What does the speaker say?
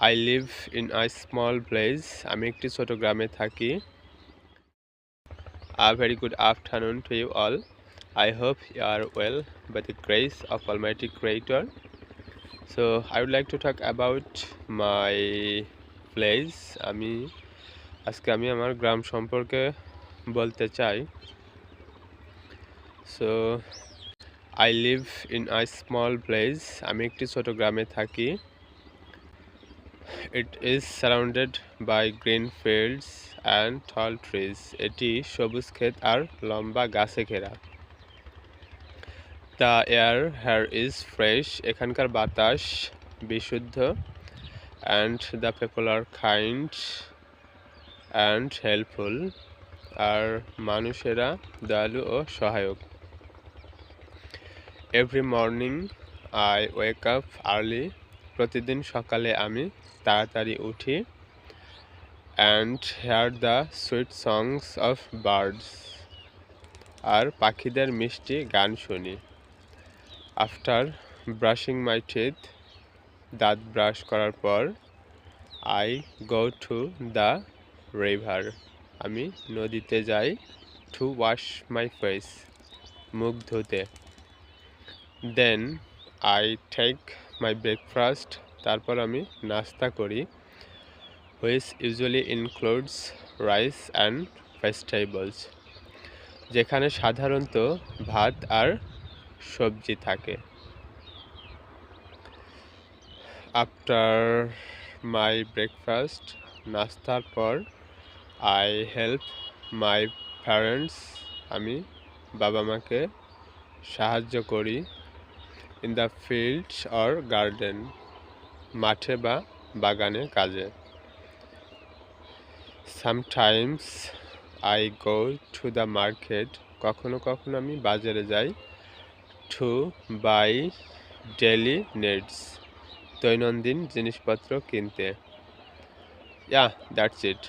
I live in a small place. আমি একটি ছোট গ্রামে থাকি. A very good afternoon to you all. I hope you are well by the grace of Almighty Creator. So I would like to talk about my place. আজকে আমি আমার গ্রাম সম্পর্কে বলতে চাই. So I live in a small place. আমি একটি ছোট গ্রামে থাকি. It is surrounded by green fields and tall trees. এটি সবুজ ক্ষেত আর লম্বা গাছে ঘেরা. The air here is fresh. এখানকার বাতাস বিশুদ্ধ. And the people are kind and helpful. আর মানুষেরা দয়ালু ও সহায়ক. Every morning I wake up early. প্রতিদিন সকালে আমি তাড়াতাড়ি উঠি. And hear the sweet songs of birds. আর পাখিদের মিষ্টি গান শুনি. After brushing my teeth, দাঁত ব্রাশ করার পর I go to the river. আমি নদীতে যাই. To wash my face. মুখ ধুতে. Then I take my breakfast. তারপর আমি নাস্তা করি. Which usually includes rice and vegetables. যেখানে সাধারণত ভাত আর সবজি থাকে. After my breakfast, নাস্তার পর I help my parents. আমি বাবা মাকে সাহায্য করি. In the fields or garden. মাঠে বা বাগানে কাজে. Sometimes I go to the market. কখনো কখনো আমি বাজারে যাই. To buy daily needs. দৈনন্দিন জিনিসপত্র কিনতে. Yeah, that's it.